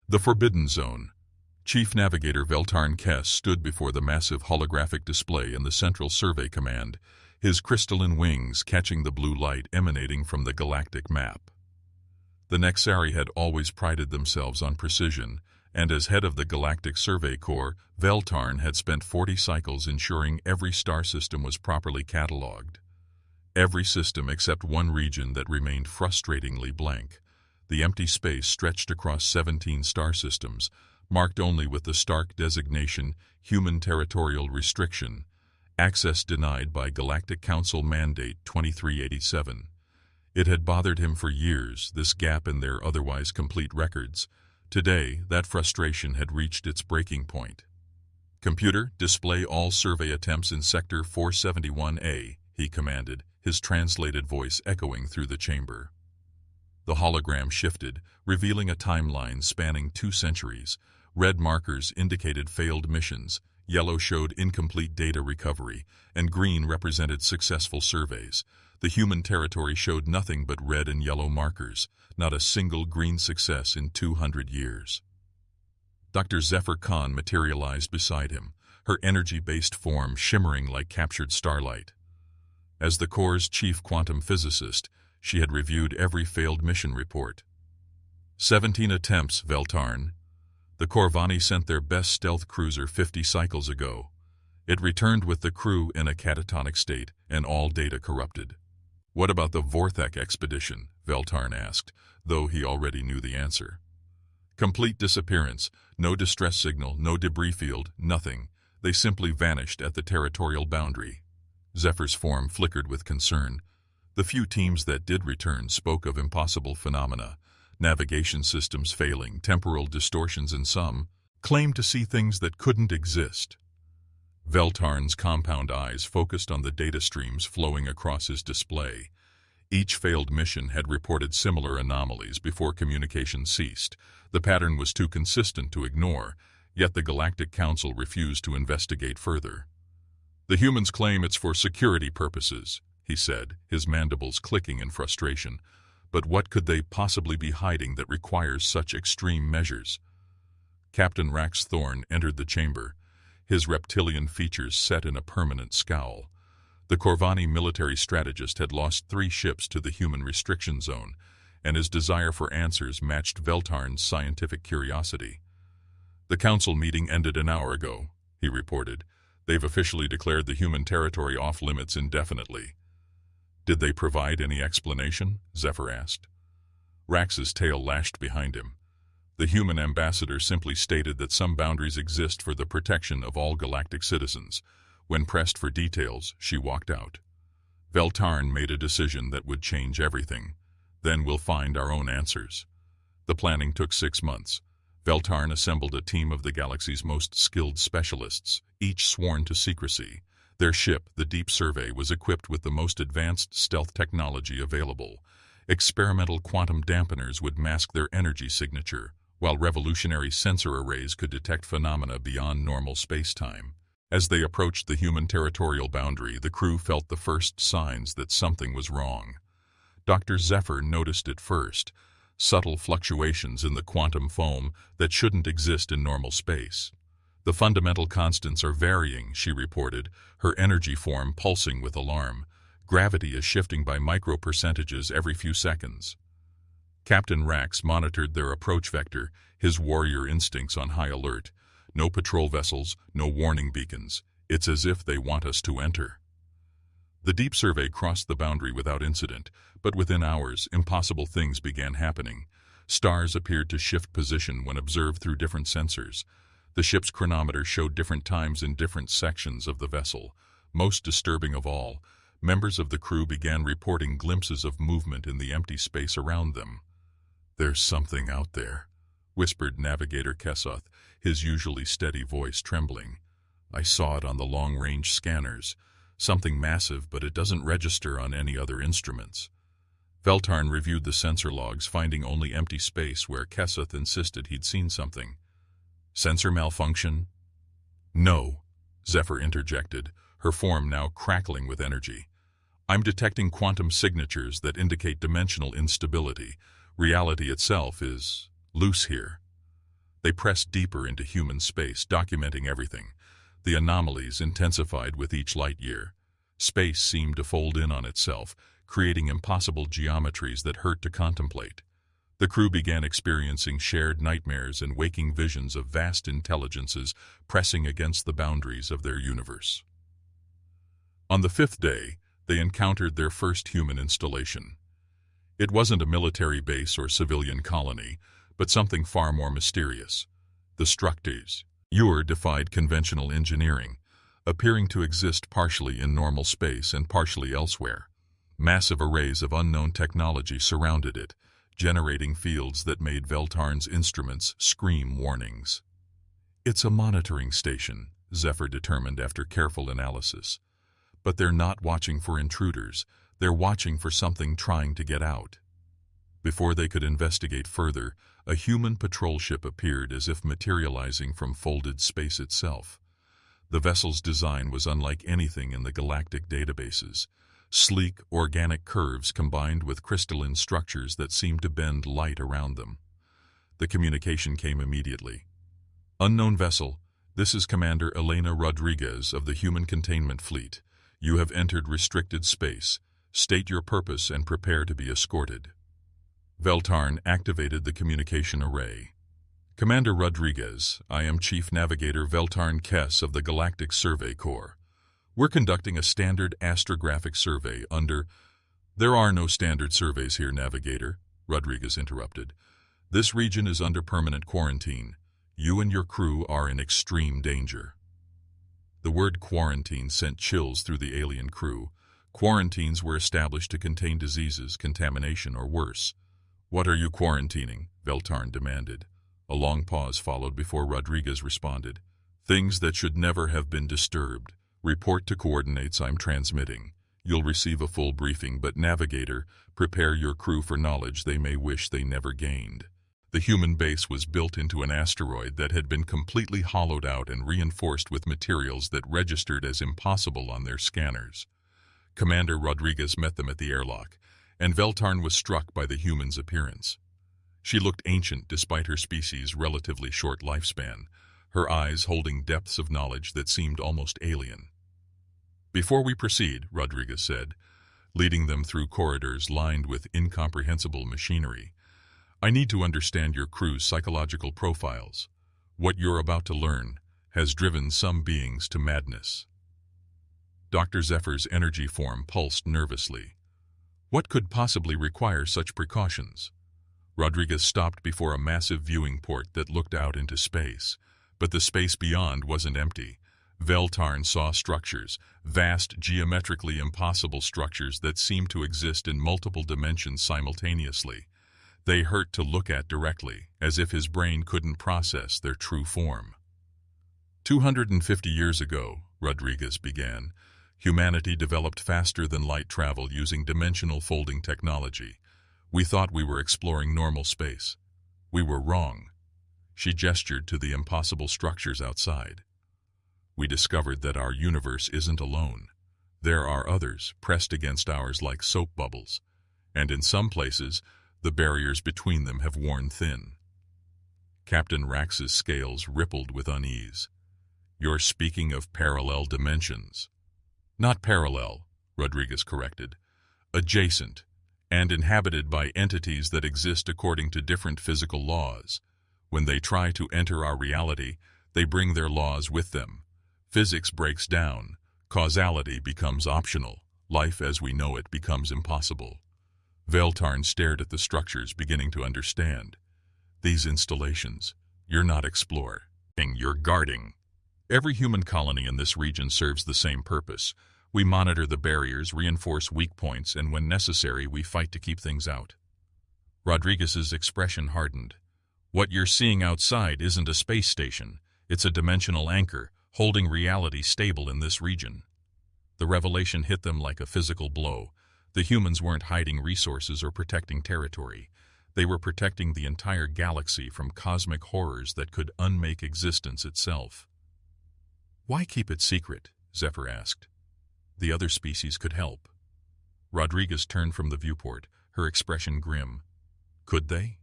The Forbidden Zone. Chief Navigator Veltarn Kess stood before the massive holographic display in the Central Survey Command, his crystalline wings catching the blue light emanating from the galactic map. The Nexari had always prided themselves on precision, and as head of the Galactic Survey Corps, Veltarn had spent 40 cycles ensuring every star system was properly catalogued. Every system except one region that remained frustratingly blank. The empty space stretched across 17 star systems, marked only with the stark designation Human Territorial Restriction, access denied by Galactic Council Mandate 2387. It had bothered him for years, this gap in their otherwise complete records. Today, that frustration had reached its breaking point. "Computer, display all survey attempts in Sector 471A, he commanded, his translated voice echoing through the chamber. The hologram shifted, revealing a timeline spanning 2 centuries. Red markers indicated failed missions, yellow showed incomplete data recovery, and green represented successful surveys. The human territory showed nothing but red and yellow markers, not a single green success in 200 years. Dr. Zephyr Khan materialized beside him, her energy-based form shimmering like captured starlight. As the Corps' chief quantum physicist, she had reviewed every failed mission report. 17 attempts, Veltarn. The Corvani sent their best stealth cruiser 50 cycles ago. It returned with the crew in a catatonic state and all data corrupted. What about the Vorthek expedition? Veltarn asked, though he already knew the answer. Complete disappearance, no distress signal, no debris field, nothing. They simply vanished at the territorial boundary. Zephyr's form flickered with concern. The few teams that did return spoke of impossible phenomena, navigation systems failing, temporal distortions, and some claimed to see things that couldn't exist. Veltarn's compound eyes focused on the data streams flowing across his display. Each failed mission had reported similar anomalies before communication ceased. The pattern was too consistent to ignore, yet the Galactic Council refused to investigate further. "The humans claim it's for security purposes," he said, his mandibles clicking in frustration. "But what could they possibly be hiding that requires such extreme measures?" Captain Rax Thorne entered the chamber, his reptilian features set in a permanent scowl. The Corvani military strategist had lost 3 ships to the human restriction zone, and his desire for answers matched Veltarn's scientific curiosity. "The council meeting ended an hour ago," he reported. "They've officially declared the human territory off-limits indefinitely." "Did they provide any explanation?" Zephyr asked. Rax's tail lashed behind him. The human ambassador simply stated that some boundaries exist for the protection of all galactic citizens. When pressed for details, she walked out. Veltarn made a decision that would change everything. "Then we'll find our own answers." The planning took 6 months. Veltarn assembled a team of the galaxy's most skilled specialists, each sworn to secrecy. Their ship, the Deep Survey, was equipped with the most advanced stealth technology available. Experimental quantum dampeners would mask their energy signature, while revolutionary sensor arrays could detect phenomena beyond normal space-time. As they approached the human territorial boundary, the crew felt the first signs that something was wrong. Dr. Zephyr noticed it first, subtle fluctuations in the quantum foam that shouldn't exist in normal space. "The fundamental constants are varying," she reported, her energy form pulsing with alarm. "Gravity is shifting by micro-percentages every few seconds." Captain Rax monitored their approach vector, his warrior instincts on high alert. "No patrol vessels, no warning beacons. It's as if they want us to enter." The Deep Survey crossed the boundary without incident, but within hours, impossible things began happening. Stars appeared to shift position when observed through different sensors. The ship's chronometer showed different times in different sections of the vessel. Most disturbing of all, members of the crew began reporting glimpses of movement in the empty space around them. "There's something out there," whispered Navigator Kessoth, his usually steady voice trembling. "I saw it on the long-range scanners. Something massive, but it doesn't register on any other instruments." Veltarn reviewed the sensor logs, finding only empty space where Kessoth insisted he'd seen something. "Sensor malfunction?" "No," Zephyr interjected, her form now crackling with energy. "I'm detecting quantum signatures that indicate dimensional instability. Reality itself is loose here." They pressed deeper into human space, documenting everything. The anomalies intensified with each light year. Space seemed to fold in on itself, creating impossible geometries that hurt to contemplate. The crew began experiencing shared nightmares and waking visions of vast intelligences pressing against the boundaries of their universe. On the fifth day, they encountered their first human installation. It wasn't a military base or civilian colony, but something far more mysterious. The structures. Defied conventional engineering, appearing to exist partially in normal space and partially elsewhere. Massive arrays of unknown technology surrounded it, generating fields that made Veltarn's instruments scream warnings. It's a monitoring station, Zephyr determined after careful analysis. But they're not watching for intruders, they're watching for something trying to get out. Before they could investigate further, a human patrol ship appeared as if materializing from folded space itself. The vessel's design was unlike anything in the galactic databases. Sleek, organic curves combined with crystalline structures that seemed to bend light around them. The communication came immediately. Unknown vessel, this is Commander Elena Rodriguez of the Human Containment Fleet. You have entered restricted space. State your purpose and prepare to be escorted. Veltarn activated the communication array. Commander Rodriguez, I am Chief Navigator Veltarn Kess of the Galactic Survey Corps. We're conducting a standard astrographic survey under... There are no standard surveys here, Navigator, Rodriguez interrupted. This region is under permanent quarantine. You and your crew are in extreme danger. The word quarantine sent chills through the alien crew. Quarantines were established to contain diseases, contamination, or worse. What are you quarantining? Veltarn demanded. A long pause followed before Rodriguez responded. Things that should never have been disturbed. Report to coordinates I'm transmitting. You'll receive a full briefing, but Navigator, prepare your crew for knowledge they may wish they never gained. The human base was built into an asteroid that had been completely hollowed out and reinforced with materials that registered as impossible on their scanners. Commander Rodriguez met them at the airlock, and Veltarn was struck by the human's appearance. She looked ancient despite her species' relatively short lifespan, her eyes holding depths of knowledge that seemed almost alien. Before we proceed, Rodriguez said, leading them through corridors lined with incomprehensible machinery, I need to understand your crew's psychological profiles. What you're about to learn has driven some beings to madness. Dr. Zephyr's energy form pulsed nervously. What could possibly require such precautions? Rodriguez stopped before a massive viewing port that looked out into space, but the space beyond wasn't empty. Veltarn saw structures, vast, geometrically impossible structures that seemed to exist in multiple dimensions simultaneously. They hurt to look at directly, as if his brain couldn't process their true form. 250 years ago, Rodriguez began, humanity developed faster than light travel using dimensional folding technology. We thought we were exploring normal space. We were wrong. She gestured to the impossible structures outside. We discovered that our universe isn't alone. There are others pressed against ours like soap bubbles, and in some places, the barriers between them have worn thin. Captain Rax's scales rippled with unease. You're speaking of parallel dimensions. Not parallel, Rodriguez corrected. Adjacent, and inhabited by entities that exist according to different physical laws. When they try to enter our reality, they bring their laws with them. Physics breaks down. Causality becomes optional. Life as we know it becomes impossible. Veltarn stared at the structures, beginning to understand. These installations, you're not exploring, you're guarding. Every human colony in this region serves the same purpose. We monitor the barriers, reinforce weak points, and when necessary, we fight to keep things out. Rodriguez's expression hardened. What you're seeing outside isn't a space station. It's a dimensional anchor, holding reality stable in this region. The revelation hit them like a physical blow. The humans weren't hiding resources or protecting territory. They were protecting the entire galaxy from cosmic horrors that could unmake existence itself. Why keep it secret? Zephyr asked. The other species could help. Rodriguez turned from the viewport, her expression grim. Could they?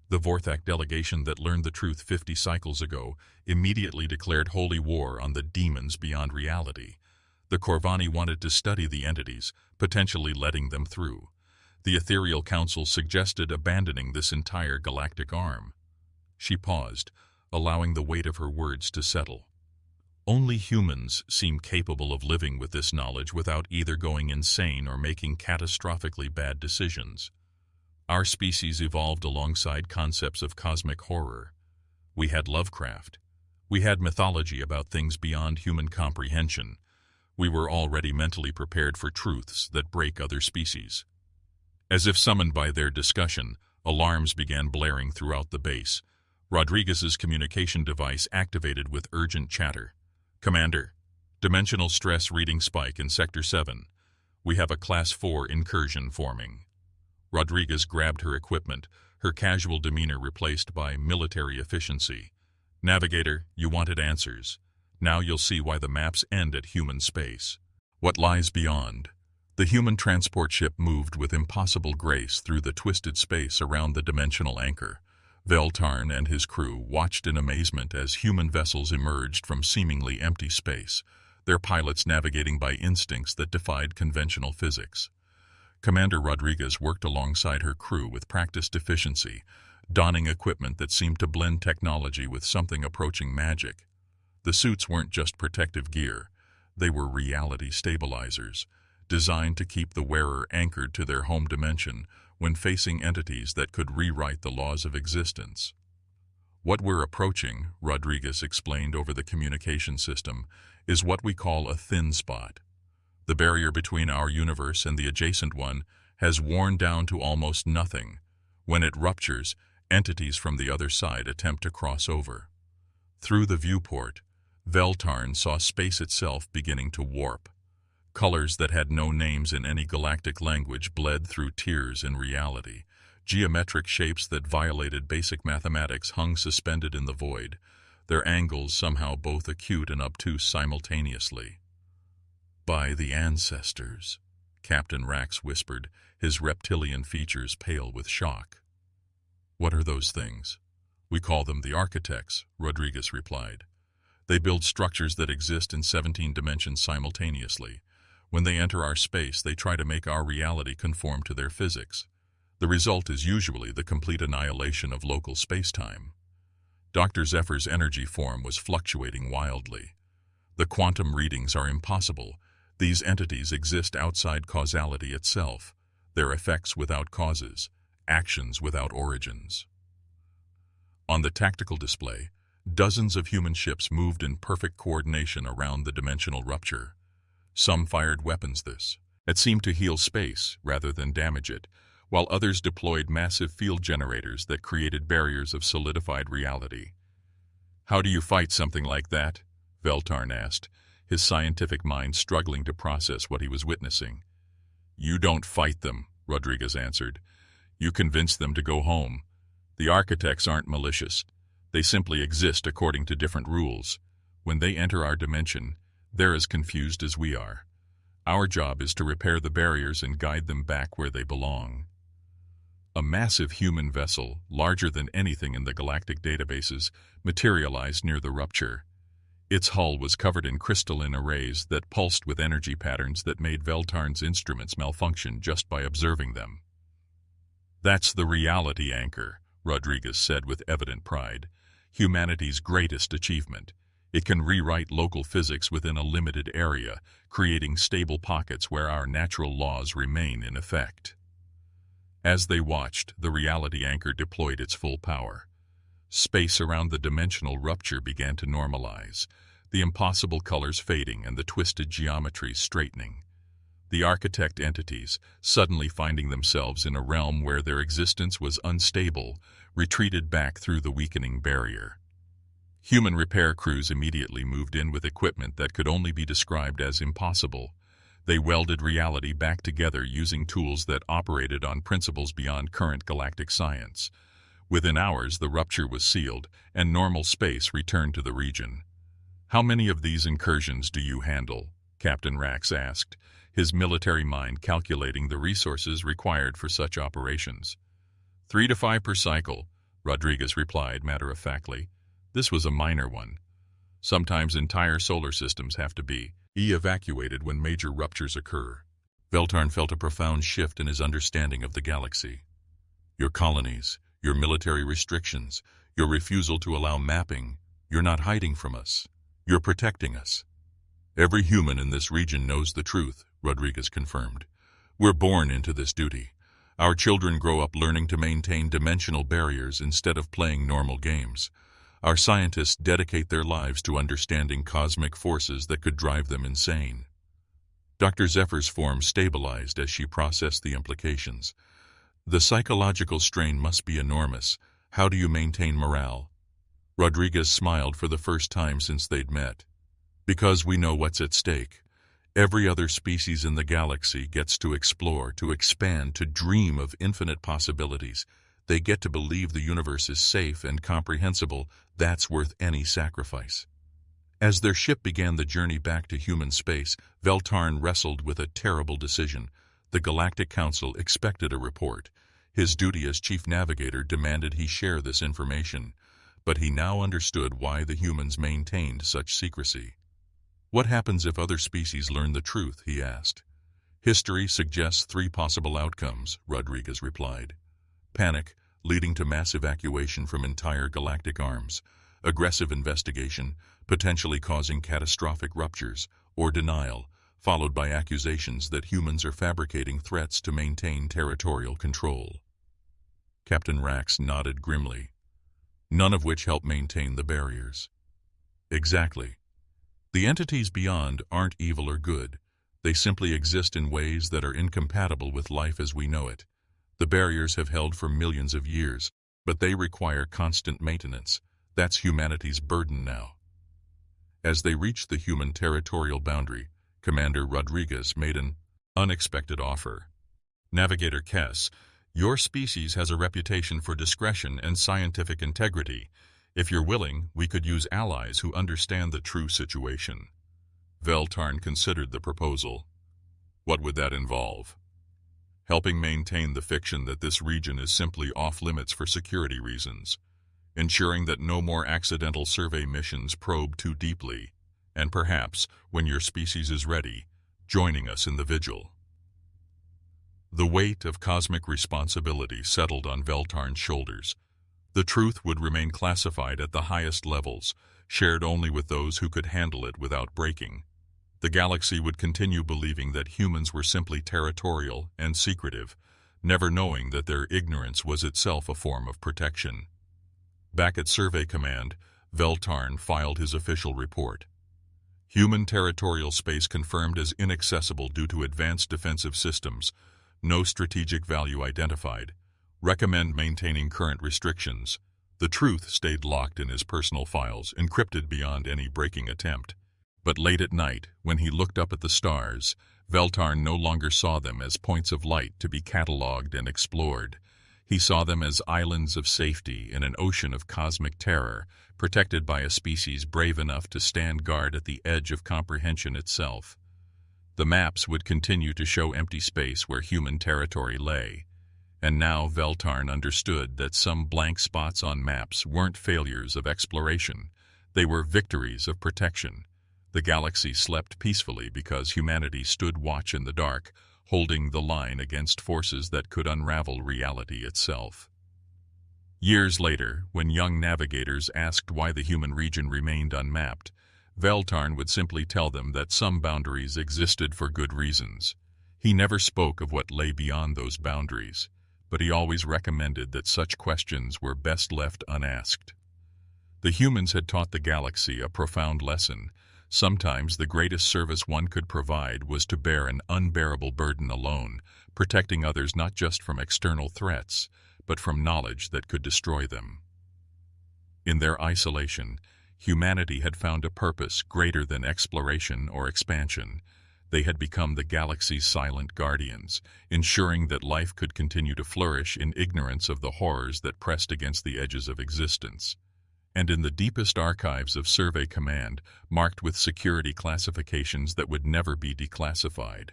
The Vorthak delegation that learned the truth 50 cycles ago immediately declared holy war on the demons beyond reality. The Corvani wanted to study the entities, potentially letting them through. The Ethereal Council suggested abandoning this entire galactic arm. She paused, allowing the weight of her words to settle. Only humans seem capable of living with this knowledge without either going insane or making catastrophically bad decisions. Our species evolved alongside concepts of cosmic horror. We had Lovecraft. We had mythology about things beyond human comprehension. We were already mentally prepared for truths that break other species. As if summoned by their discussion, alarms began blaring throughout the base. Rodriguez's communication device activated with urgent chatter. "Commander, dimensional stress reading spike in Sector 7. We have a Class 4 incursion forming." Rodriguez grabbed her equipment, her casual demeanor replaced by military efficiency. "Navigator, you wanted answers. Now you'll see why the maps end at human space. What lies beyond?" The human transport ship moved with impossible grace through the twisted space around the dimensional anchor. Veltarn and his crew watched in amazement as human vessels emerged from seemingly empty space, their pilots navigating by instincts that defied conventional physics. Commander Rodriguez worked alongside her crew with practiced efficiency, donning equipment that seemed to blend technology with something approaching magic. The suits weren't just protective gear, they were reality stabilizers, designed to keep the wearer anchored to their home dimension when facing entities that could rewrite the laws of existence. "What we're approaching," Rodriguez explained over the communication system, "is what we call a thin spot. The barrier between our universe and the adjacent one has worn down to almost nothing. When it ruptures, entities from the other side attempt to cross over." Through the viewport, Veltarn saw space itself beginning to warp. Colors that had no names in any galactic language bled through tears in reality. Geometric shapes that violated basic mathematics hung suspended in the void, their angles somehow both acute and obtuse simultaneously. "By the ancestors," Captain Rax whispered, his reptilian features pale with shock. "What are those things?" "We call them the architects," Rodriguez replied. "They build structures that exist in 17 dimensions simultaneously. When they enter our space, they try to make our reality conform to their physics. The result is usually the complete annihilation of local space-time." Dr. Zephyr's energy form was fluctuating wildly. "The quantum readings are impossible. These entities exist outside causality itself, their effects without causes, actions without origins." On the tactical display, dozens of human ships moved in perfect coordination around the dimensional rupture. Some fired weapons that seemed to heal space rather than damage it, while others deployed massive field generators that created barriers of solidified reality. "How do you fight something like that?" Veltarn asked, his scientific mind struggling to process what he was witnessing. "You don't fight them," Rodriguez answered. "You convince them to go home. The architects aren't malicious. They simply exist according to different rules. When they enter our dimension, they're as confused as we are. Our job is to repair the barriers and guide them back where they belong." A massive human vessel, larger than anything in the galactic databases, materialized near the rupture. Its hull was covered in crystalline arrays that pulsed with energy patterns that made Veltarn's instruments malfunction just by observing them. "That's the reality anchor," Rodriguez said with evident pride. "Humanity's greatest achievement. It can rewrite local physics within a limited area, creating stable pockets where our natural laws remain in effect." As they watched, the reality anchor deployed its full power. Space around the dimensional rupture began to normalize, the impossible colors fading and the twisted geometry straightening. The architect entities, suddenly finding themselves in a realm where their existence was unstable, retreated back through the weakening barrier. Human repair crews immediately moved in with equipment that could only be described as impossible. They welded reality back together using tools that operated on principles beyond current galactic science. Within hours, the rupture was sealed, and normal space returned to the region. "How many of these incursions do you handle?" Captain Rax asked, his military mind calculating the resources required for such operations. 3 to 5 per cycle," Rodriguez replied matter-of-factly. This was a minor one. Sometimes entire solar systems have to be evacuated when major ruptures occur. Veltarn felt a profound shift in his understanding of the galaxy. Your colonies, your military restrictions, your refusal to allow mapping, you're not hiding from us. You're protecting us. Every human in this region knows the truth, Rodriguez confirmed. We're born into this duty. Our children grow up learning to maintain dimensional barriers instead of playing normal games. Our scientists dedicate their lives to understanding cosmic forces that could drive them insane. Dr. Zephyr's form stabilized as she processed the implications. The psychological strain must be enormous. How do you maintain morale? Rodriguez smiled for the first time since they'd met. Because we know what's at stake. Every other species in the galaxy gets to explore, to expand, to dream of infinite possibilities. They get to believe the universe is safe and comprehensible. That's worth any sacrifice. As their ship began the journey back to human space, Veltarn wrestled with a terrible decision. The Galactic Council expected a report. His duty as chief navigator demanded he share this information. But he now understood why the humans maintained such secrecy. What happens if other species learn the truth, he asked. History suggests 3 possible outcomes, Rodriguez replied. Panic, leading to mass evacuation from entire galactic arms. Aggressive investigation, potentially causing catastrophic ruptures. Or denial, followed by accusations that humans are fabricating threats to maintain territorial control. Captain Rax nodded grimly. None of which help maintain the barriers. Exactly. The entities beyond aren't evil or good. They simply exist in ways that are incompatible with life as we know it. The barriers have held for millions of years, but they require constant maintenance. That's humanity's burden now. As they reached the human territorial boundary, Commander Rodriguez made an unexpected offer. Navigator Kess, your species has a reputation for discretion and scientific integrity. If you're willing, we could use allies who understand the true situation. Veltarn considered the proposal. What would that involve? Helping maintain the fiction that this region is simply off-limits for security reasons, ensuring that no more accidental survey missions probe too deeply, and perhaps, when your species is ready, joining us in the vigil. The weight of cosmic responsibility settled on Veltarn's shoulders. The truth would remain classified at the highest levels, shared only with those who could handle it without breaking. The galaxy would continue believing that humans were simply territorial and secretive, never knowing that their ignorance was itself a form of protection. Back at Survey Command, Veltarn filed his official report. Human territorial space confirmed as inaccessible due to advanced defensive systems. No strategic value identified. Recommend maintaining current restrictions. The truth stayed locked in his personal files, encrypted beyond any breaking attempt. But late at night, when he looked up at the stars, Veltarn no longer saw them as points of light to be catalogued and explored. He saw them as islands of safety in an ocean of cosmic terror, protected by a species brave enough to stand guard at the edge of comprehension itself. The maps would continue to show empty space where human territory lay. And now Veltarn understood that some blank spots on maps weren't failures of exploration. They were victories of protection. The galaxy slept peacefully because humanity stood watch in the dark, holding the line against forces that could unravel reality itself. Years later, when young navigators asked why the human region remained unmapped, Veltarn would simply tell them that some boundaries existed for good reasons. He never spoke of what lay beyond those boundaries, but he always recommended that such questions were best left unasked. The humans had taught the galaxy a profound lesson. Sometimes the greatest service one could provide was to bear an unbearable burden alone, protecting others not just from external threats, but from knowledge that could destroy them. In their isolation, humanity had found a purpose greater than exploration or expansion. They had become the galaxy's silent guardians, ensuring that life could continue to flourish in ignorance of the horrors that pressed against the edges of existence. And in the deepest archives of Survey Command, marked with security classifications that would never be declassified,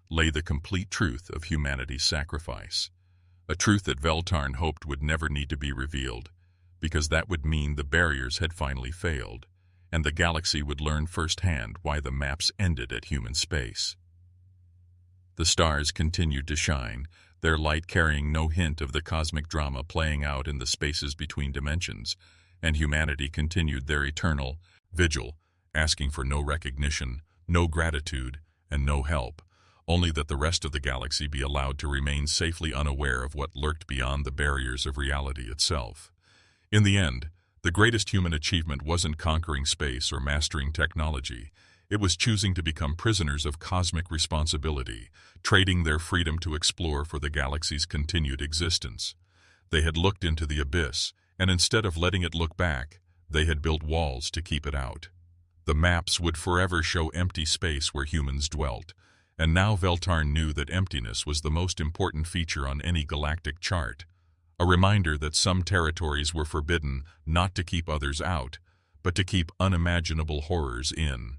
lay the complete truth of humanity's sacrifice. A truth that Veltarn hoped would never need to be revealed. because that would mean the barriers had finally failed, and the galaxy would learn firsthand why the maps ended at human space. The stars continued to shine, their light carrying no hint of the cosmic drama playing out in the spaces between dimensions, and humanity continued their eternal vigil, asking for no recognition, no gratitude, and no help, only that the rest of the galaxy be allowed to remain safely unaware of what lurked beyond the barriers of reality itself. In the end, the greatest human achievement wasn't conquering space or mastering technology. It was choosing to become prisoners of cosmic responsibility, trading their freedom to explore for the galaxy's continued existence. They had looked into the abyss, and instead of letting it look back, they had built walls to keep it out. The maps would forever show empty space where humans dwelt, and now Veltarn knew that emptiness was the most important feature on any galactic chart, a reminder that some territories were forbidden not to keep others out, but to keep unimaginable horrors in.